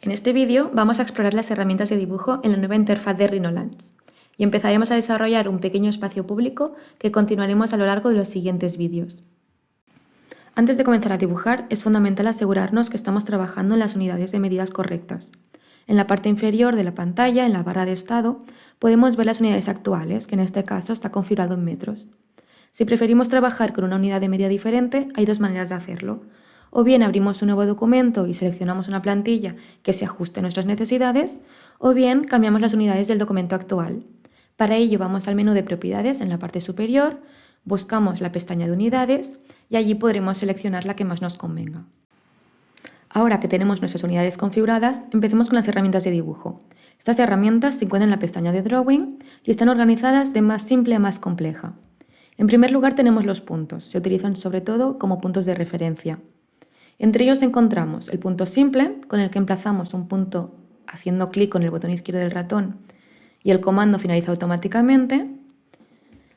En este vídeo vamos a explorar las herramientas de dibujo en la nueva interfaz de Rhinolands y empezaremos a desarrollar un pequeño espacio público que continuaremos a lo largo de los siguientes vídeos. Antes de comenzar a dibujar, es fundamental asegurarnos que estamos trabajando en las unidades de medidas correctas. En la parte inferior de la pantalla, en la barra de estado, podemos ver las unidades actuales, que en este caso está configurado en metros. Si preferimos trabajar con una unidad de medida diferente, hay dos maneras de hacerlo. O bien abrimos un nuevo documento y seleccionamos una plantilla que se ajuste a nuestras necesidades, o bien cambiamos las unidades del documento actual. Para ello vamos al menú de propiedades en la parte superior, buscamos la pestaña de unidades y allí podremos seleccionar la que más nos convenga. Ahora que tenemos nuestras unidades configuradas, empecemos con las herramientas de dibujo. Estas herramientas se encuentran en la pestaña de Drawing y están organizadas de más simple a más compleja. En primer lugar tenemos los puntos, se utilizan sobre todo como puntos de referencia. Entre ellos encontramos el punto simple, con el que emplazamos un punto haciendo clic con el botón izquierdo del ratón y el comando finaliza automáticamente.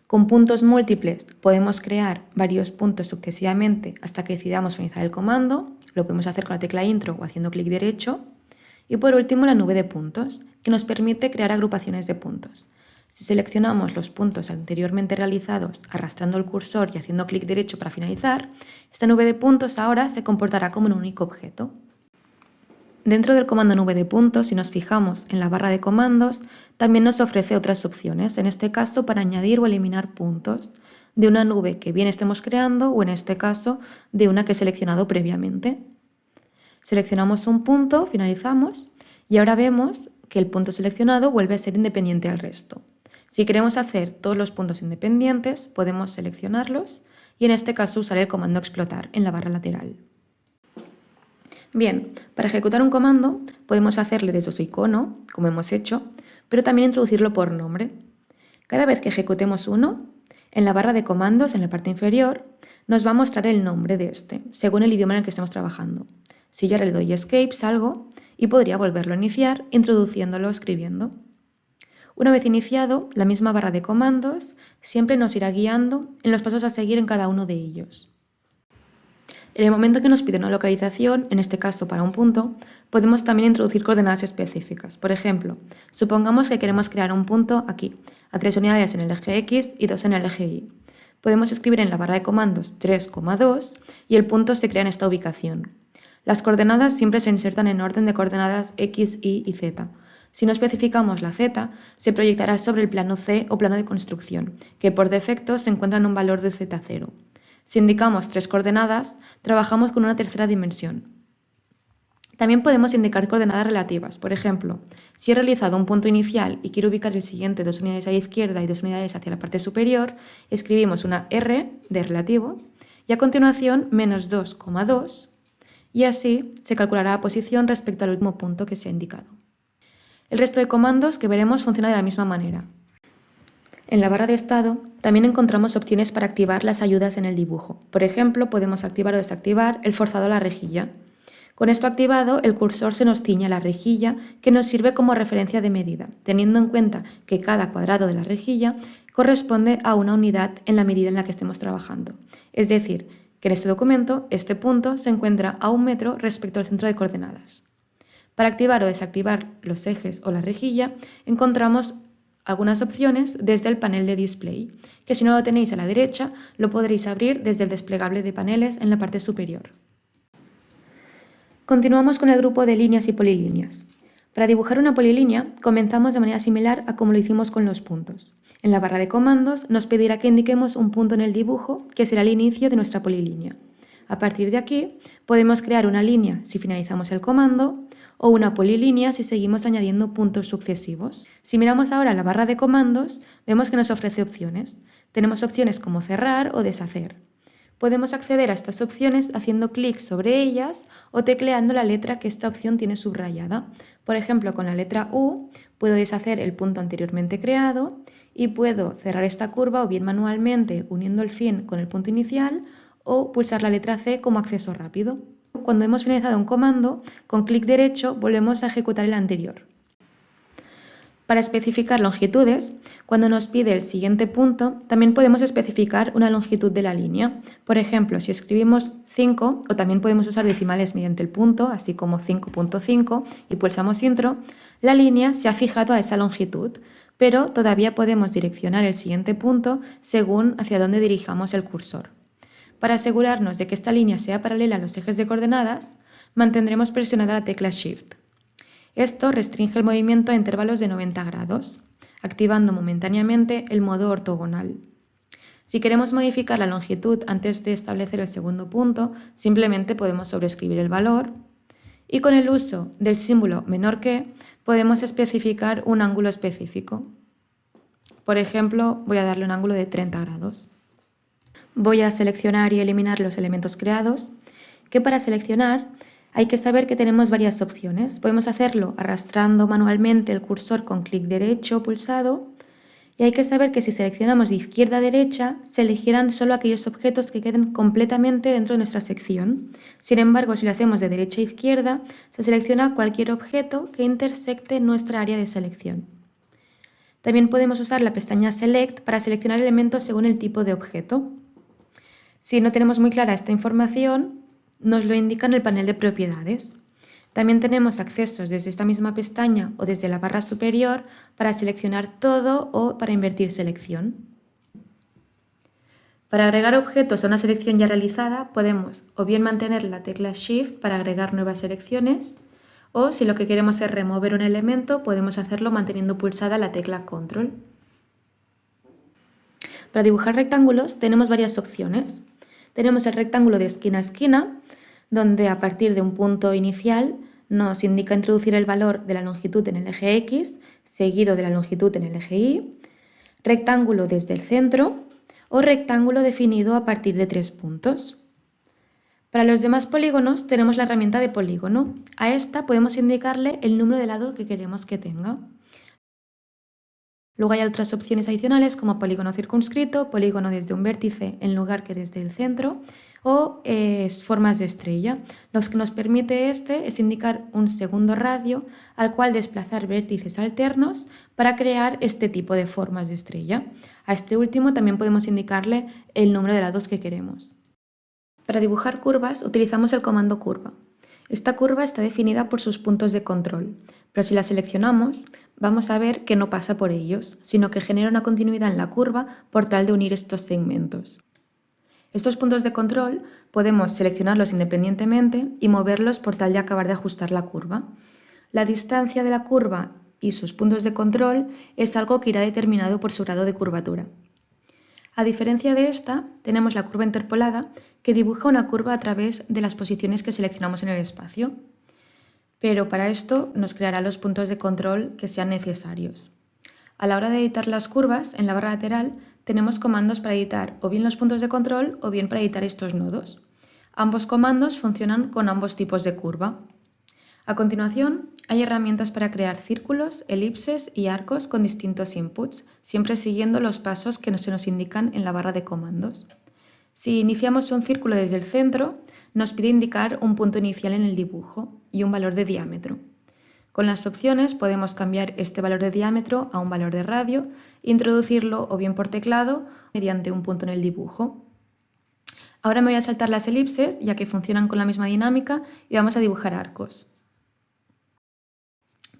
Con puntos múltiples podemos crear varios puntos sucesivamente hasta que decidamos finalizar el comando, lo podemos hacer con la tecla Intro o haciendo clic derecho. Y por último la nube de puntos, que nos permite crear agrupaciones de puntos. Si seleccionamos los puntos anteriormente realizados arrastrando el cursor y haciendo clic derecho para finalizar, esta nube de puntos ahora se comportará como un único objeto. Dentro del comando nube de puntos, si nos fijamos en la barra de comandos, también nos ofrece otras opciones, en este caso para añadir o eliminar puntos de una nube que bien estemos creando o en este caso de una que he seleccionado previamente. Seleccionamos un punto, finalizamos y ahora vemos que el punto seleccionado vuelve a ser independiente al resto. Si queremos hacer todos los puntos independientes, podemos seleccionarlos y en este caso usar el comando explotar en la barra lateral. Bien, para ejecutar un comando podemos hacerle desde su icono, como hemos hecho, pero también introducirlo por nombre. Cada vez que ejecutemos uno, en la barra de comandos, en la parte inferior, nos va a mostrar el nombre de este, según el idioma en el que estemos trabajando. Si yo ahora le doy Escape, salgo y podría volverlo a iniciar introduciéndolo escribiendo. Una vez iniciado, la misma barra de comandos siempre nos irá guiando en los pasos a seguir en cada uno de ellos. En el momento que nos pide una localización, en este caso para un punto, podemos también introducir coordenadas específicas. Por ejemplo, supongamos que queremos crear un punto aquí, a 3 unidades en el eje X y 2 en el eje Y. Podemos escribir en la barra de comandos 3,2 y el punto se crea en esta ubicación. Las coordenadas siempre se insertan en orden de coordenadas X, Y y Z. Si no especificamos la Z, se proyectará sobre el plano C o plano de construcción, que por defecto se encuentra en un valor de Z0. Si indicamos 3 coordenadas, trabajamos con una tercera dimensión. También podemos indicar coordenadas relativas. Por ejemplo, si he realizado un punto inicial y quiero ubicar el siguiente 2 unidades a la izquierda y 2 unidades hacia la parte superior, escribimos una R de relativo y a continuación menos 2,2 y así se calculará la posición respecto al último punto que se ha indicado. El resto de comandos que veremos funciona de la misma manera. En la barra de estado también encontramos opciones para activar las ayudas en el dibujo. Por ejemplo, podemos activar o desactivar el forzado a la rejilla. Con esto activado, el cursor se nos ciña a la rejilla que nos sirve como referencia de medida, teniendo en cuenta que cada cuadrado de la rejilla corresponde a una unidad en la medida en la que estemos trabajando. Es decir, que en este documento este punto se encuentra a 1 metro respecto al centro de coordenadas. Para activar o desactivar los ejes o la rejilla encontramos algunas opciones desde el panel de display, que si no lo tenéis a la derecha lo podréis abrir desde el desplegable de paneles en la parte superior. Continuamos con el grupo de líneas y polilíneas. Para dibujar una polilínea comenzamos de manera similar a como lo hicimos con los puntos. En la barra de comandos nos pedirá que indiquemos un punto en el dibujo que será el inicio de nuestra polilínea. A partir de aquí podemos crear una línea si finalizamos el comando o una polilínea si seguimos añadiendo puntos sucesivos. Si miramos ahora la barra de comandos, vemos que nos ofrece opciones. Tenemos opciones como cerrar o deshacer. Podemos acceder a estas opciones haciendo clic sobre ellas o tecleando la letra que esta opción tiene subrayada. Por ejemplo, con la letra U puedo deshacer el punto anteriormente creado y puedo cerrar esta curva o bien manualmente uniendo el fin con el punto inicial o pulsar la letra C como acceso rápido. Cuando hemos finalizado un comando, con clic derecho volvemos a ejecutar el anterior. Para especificar longitudes, cuando nos pide el siguiente punto, también podemos especificar una longitud de la línea. Por ejemplo, si escribimos 5, o también podemos usar decimales mediante el punto, así como 5.5, y pulsamos Intro, la línea se ha fijado a esa longitud, pero todavía podemos direccionar el siguiente punto según hacia dónde dirijamos el cursor. Para asegurarnos de que esta línea sea paralela a los ejes de coordenadas, mantendremos presionada la tecla Shift. Esto restringe el movimiento a intervalos de 90 grados, activando momentáneamente el modo ortogonal. Si queremos modificar la longitud antes de establecer el segundo punto, simplemente podemos sobreescribir el valor y con el uso del símbolo menor que podemos especificar un ángulo específico. Por ejemplo, voy a darle un ángulo de 30 grados. Voy a seleccionar y eliminar los elementos creados, que para seleccionar hay que saber que tenemos varias opciones. Podemos hacerlo arrastrando manualmente el cursor con clic derecho pulsado y hay que saber que si seleccionamos de izquierda a derecha se elegirán solo aquellos objetos que queden completamente dentro de nuestra sección. Sin embargo, si lo hacemos de derecha a izquierda, se selecciona cualquier objeto que intersecte nuestra área de selección. También podemos usar la pestaña Select para seleccionar elementos según el tipo de objeto. Si no tenemos muy clara esta información, nos lo indica en el panel de propiedades. También tenemos accesos desde esta misma pestaña o desde la barra superior para seleccionar todo o para invertir selección. Para agregar objetos a una selección ya realizada, podemos o bien mantener la tecla Shift para agregar nuevas selecciones, o si lo que queremos es remover un elemento, podemos hacerlo manteniendo pulsada la tecla Control. Para dibujar rectángulos tenemos varias opciones. Tenemos el rectángulo de esquina a esquina, donde a partir de un punto inicial nos indica introducir el valor de la longitud en el eje X, seguido de la longitud en el eje Y, rectángulo desde el centro o rectángulo definido a partir de 3 puntos. Para los demás polígonos tenemos la herramienta de polígono. A esta podemos indicarle el número de lados que queremos que tenga. Luego hay otras opciones adicionales como polígono circunscrito, polígono desde un vértice en lugar que desde el centro o formas de estrella. Lo que nos permite es indicar un segundo radio al cual desplazar vértices alternos para crear este tipo de formas de estrella. A este último también podemos indicarle el número de lados que queremos. Para dibujar curvas utilizamos el comando curva. Esta curva está definida por sus puntos de control, pero si la seleccionamos vamos a ver que no pasa por ellos, sino que genera una continuidad en la curva por tal de unir estos segmentos. Estos puntos de control podemos seleccionarlos independientemente y moverlos por tal de acabar de ajustar la curva. La distancia de la curva y sus puntos de control es algo que irá determinado por su grado de curvatura. A diferencia de esta, tenemos la curva interpolada, que dibuja una curva a través de las posiciones que seleccionamos en el espacio. Pero para esto nos creará los puntos de control que sean necesarios. A la hora de editar las curvas, en la barra lateral, tenemos comandos para editar o bien los puntos de control o bien para editar estos nodos. Ambos comandos funcionan con ambos tipos de curva. A continuación, hay herramientas para crear círculos, elipses y arcos con distintos inputs, siempre siguiendo los pasos que se nos indican en la barra de comandos. Si iniciamos un círculo desde el centro, nos pide indicar un punto inicial en el dibujo y un valor de diámetro. Con las opciones podemos cambiar este valor de diámetro a un valor de radio e introducirlo o bien por teclado mediante un punto en el dibujo. Ahora me voy a saltar las elipses, ya que funcionan con la misma dinámica, y vamos a dibujar arcos.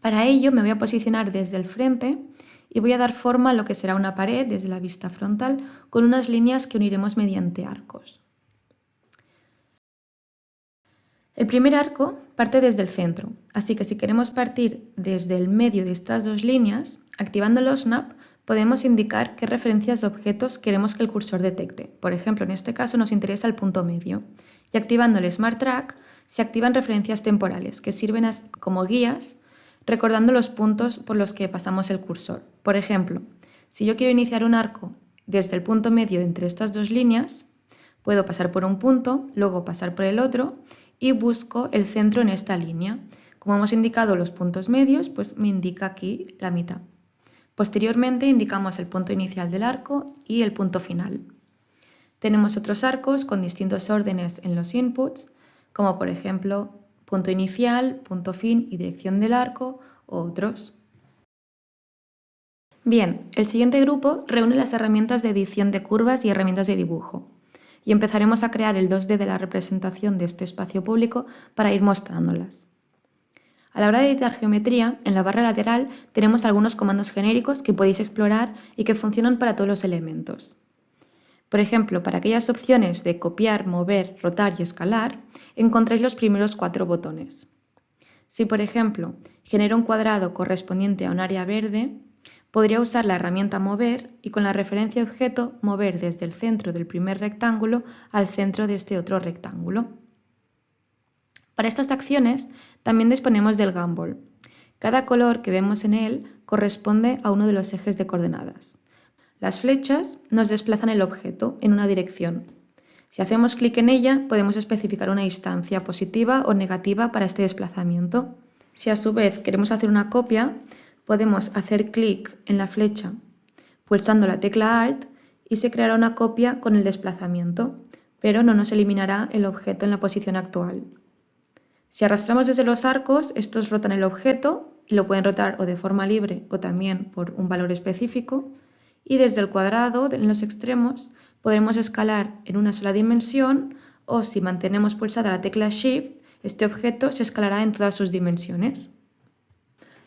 Para ello me voy a posicionar desde el frente y voy a dar forma a lo que será una pared desde la vista frontal con unas líneas que uniremos mediante arcos. El primer arco parte desde el centro, así que si queremos partir desde el medio de estas dos líneas, activando los snap, podemos indicar qué referencias de objetos queremos que el cursor detecte. Por ejemplo, en este caso nos interesa el punto medio. Y activando el Smart Track, se activan referencias temporales que sirven como guías recordando los puntos por los que pasamos el cursor. Por ejemplo, si yo quiero iniciar un arco desde el punto medio entre estas dos líneas, puedo pasar por un punto, luego pasar por el otro y busco el centro en esta línea. Como hemos indicado los puntos medios, pues me indica aquí la mitad. Posteriormente indicamos el punto inicial del arco y el punto final. Tenemos otros arcos con distintos órdenes en los inputs, como por ejemplo punto inicial, punto fin y dirección del arco, u otros. Bien, el siguiente grupo reúne las herramientas de edición de curvas y herramientas de dibujo. Y empezaremos a crear el 2D de la representación de este espacio público para ir mostrándolas. A la hora de editar geometría, en la barra lateral tenemos algunos comandos genéricos que podéis explorar y que funcionan para todos los elementos. Por ejemplo, para aquellas opciones de copiar, mover, rotar y escalar, encontráis los primeros 4 botones. Si, por ejemplo, genero un cuadrado correspondiente a un área verde, podría usar la herramienta mover y con la referencia objeto mover desde el centro del primer rectángulo al centro de este otro rectángulo. Para estas acciones también disponemos del gumball. Cada color que vemos en él corresponde a uno de los ejes de coordenadas. Las flechas nos desplazan el objeto en una dirección. Si hacemos clic en ella, podemos especificar una distancia positiva o negativa para este desplazamiento. Si a su vez queremos hacer una copia, podemos hacer clic en la flecha pulsando la tecla Alt y se creará una copia con el desplazamiento, pero no nos eliminará el objeto en la posición actual. Si arrastramos desde los arcos, estos rotan el objeto y lo pueden rotar o de forma libre o también por un valor específico. Y desde el cuadrado, en los extremos, podremos escalar en una sola dimensión o si mantenemos pulsada la tecla Shift, este objeto se escalará en todas sus dimensiones.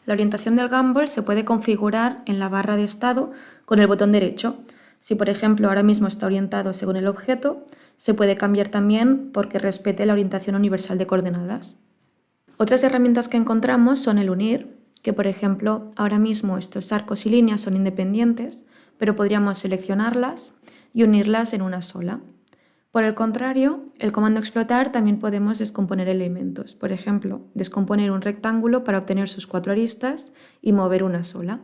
La orientación del gumball se puede configurar en la barra de estado con el botón derecho. Si, por ejemplo, ahora mismo está orientado según el objeto, se puede cambiar también porque respete la orientación universal de coordenadas. Otras herramientas que encontramos son el unir, que por ejemplo, ahora mismo estos arcos y líneas son independientes, pero podríamos seleccionarlas y unirlas en una sola. Por el contrario, el comando explotar también podemos descomponer elementos. Por ejemplo, descomponer un rectángulo para obtener sus 4 aristas y mover una sola.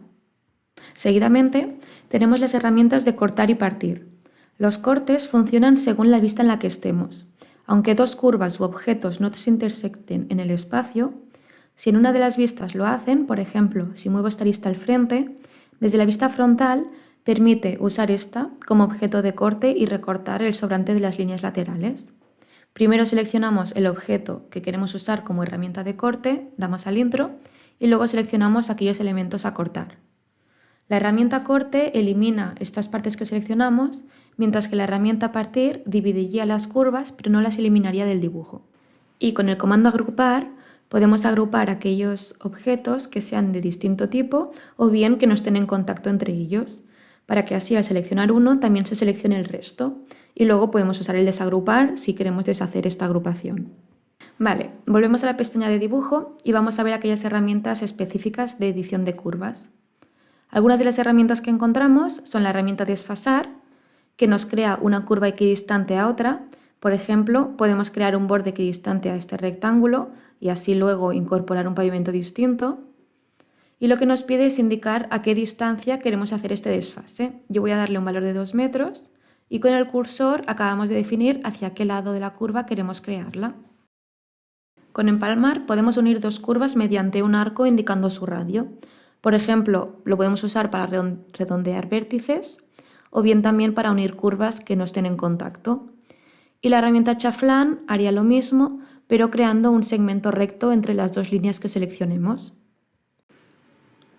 Seguidamente, tenemos las herramientas de cortar y partir. Los cortes funcionan según la vista en la que estemos. Aunque 2 curvas u objetos no se intersecten en el espacio, si en una de las vistas lo hacen, por ejemplo, si muevo esta arista al frente, desde la vista frontal permite usar esta como objeto de corte y recortar el sobrante de las líneas laterales. Primero seleccionamos el objeto que queremos usar como herramienta de corte, damos al intro y luego seleccionamos aquellos elementos a cortar. La herramienta corte elimina estas partes que seleccionamos, mientras que la herramienta partir dividiría las curvas pero no las eliminaría del dibujo. Y con el comando agrupar podemos agrupar aquellos objetos que sean de distinto tipo o bien que no estén en contacto entre ellos, para que así al seleccionar uno también se seleccione el resto. Y luego podemos usar el desagrupar si queremos deshacer esta agrupación. Vale, volvemos a la pestaña de dibujo y vamos a ver aquellas herramientas específicas de edición de curvas. Algunas de las herramientas que encontramos son la herramienta desfasar, que nos crea una curva equidistante a otra. Por ejemplo, podemos crear un borde equidistante a este rectángulo y así luego incorporar un pavimento distinto. Y lo que nos pide es indicar a qué distancia queremos hacer este desfase. Yo voy a darle un valor de 2 metros y con el cursor acabamos de definir hacia qué lado de la curva queremos crearla. Con empalmar podemos unir 2 curvas mediante un arco indicando su radio. Por ejemplo, lo podemos usar para redondear vértices o bien también para unir curvas que no estén en contacto. Y la herramienta chaflán haría lo mismo, pero creando un segmento recto entre las 2 líneas que seleccionemos.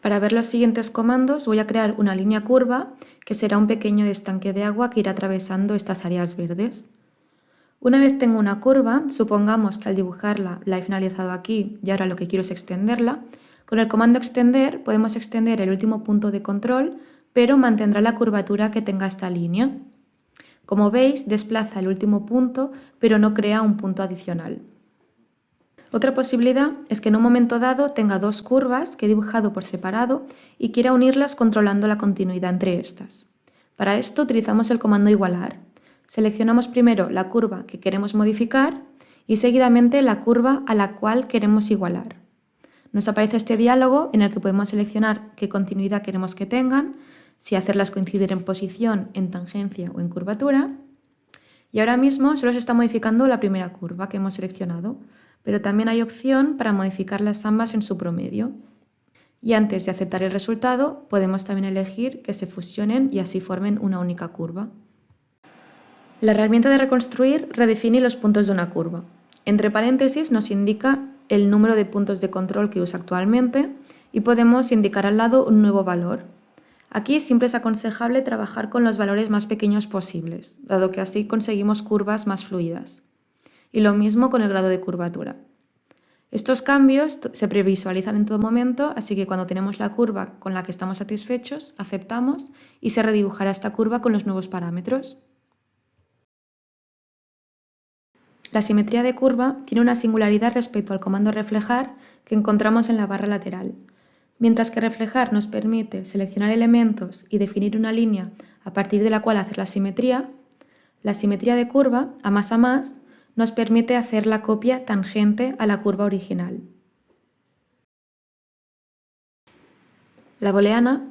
Para ver los siguientes comandos voy a crear una línea curva que será un pequeño estanque de agua que irá atravesando estas áreas verdes. Una vez tengo una curva, supongamos que al dibujarla la he finalizado aquí y ahora lo que quiero es extenderla. Con el comando extender podemos extender el último punto de control, pero mantendrá la curvatura que tenga esta línea. Como veis, desplaza el último punto, pero no crea un punto adicional. Otra posibilidad es que en un momento dado tenga 2 curvas que he dibujado por separado y quiera unirlas controlando la continuidad entre estas. Para esto utilizamos el comando igualar. Seleccionamos primero la curva que queremos modificar y seguidamente la curva a la cual queremos igualar. Nos aparece este diálogo en el que podemos seleccionar qué continuidad queremos que tengan, si hacerlas coincidir en posición, en tangencia o en curvatura. Y ahora mismo solo se está modificando la primera curva que hemos seleccionado, pero también hay opción para modificarlas ambas en su promedio. Y antes de aceptar el resultado, podemos también elegir que se fusionen y así formen una única curva. La herramienta de reconstruir redefine los puntos de una curva. Entre paréntesis nos indica el número de puntos de control que usa actualmente y podemos indicar al lado un nuevo valor. Aquí siempre es aconsejable trabajar con los valores más pequeños posibles, dado que así conseguimos curvas más fluidas. Y lo mismo con el grado de curvatura. Estos cambios se previsualizan en todo momento, así que cuando tenemos la curva con la que estamos satisfechos, aceptamos y se redibujará esta curva con los nuevos parámetros. La simetría de curva tiene una singularidad respecto al comando reflejar que encontramos en la barra lateral. Mientras que reflejar nos permite seleccionar elementos y definir una línea a partir de la cual hacer la simetría de curva, a más, nos permite hacer la copia tangente a la curva original. La booleana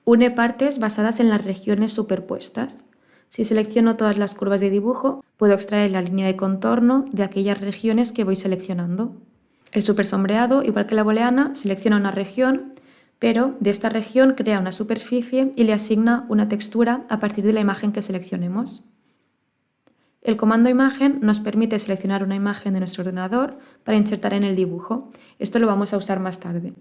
une partes basadas en las regiones superpuestas. Si selecciono todas las curvas de dibujo, puedo extraer la línea de contorno de aquellas regiones que voy seleccionando. El supersombreado, igual que la booleana, selecciona una región, pero de esta región crea una superficie y le asigna una textura a partir de la imagen que seleccionemos. El comando imagen nos permite seleccionar una imagen de nuestro ordenador para insertar en el dibujo. Esto lo vamos a usar más tarde.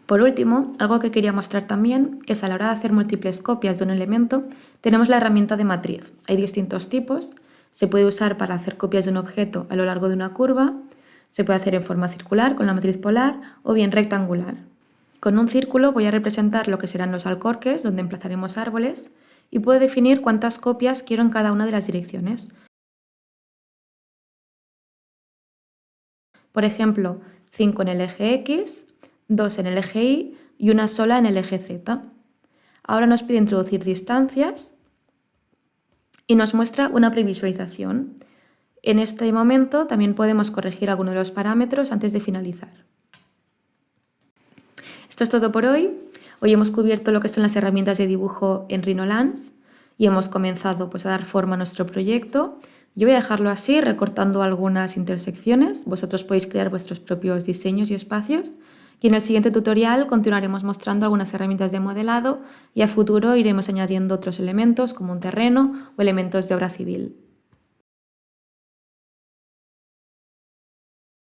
Por último, algo que quería mostrar también es a la hora de hacer múltiples copias de un elemento, tenemos la herramienta de matriz. Hay distintos tipos. Se puede usar para hacer copias de un objeto a lo largo de una curva, se puede hacer en forma circular con la matriz polar o bien rectangular. Con un círculo voy a representar lo que serán los alcorques, donde emplazaremos árboles, y puedo definir cuántas copias quiero en cada una de las direcciones. Por ejemplo, 5 en el eje X, 2 en el eje Y y una sola en el eje Z. Ahora nos pide introducir distancias y nos muestra una previsualización. En este momento también podemos corregir alguno de los parámetros antes de finalizar. Esto es todo por hoy. Hoy hemos cubierto lo que son las herramientas de dibujo en Rhinolands y hemos comenzado a dar forma a nuestro proyecto. Yo voy a dejarlo así, recortando algunas intersecciones. Vosotros podéis crear vuestros propios diseños y espacios. Y en el siguiente tutorial continuaremos mostrando algunas herramientas de modelado y a futuro iremos añadiendo otros elementos como un terreno o elementos de obra civil.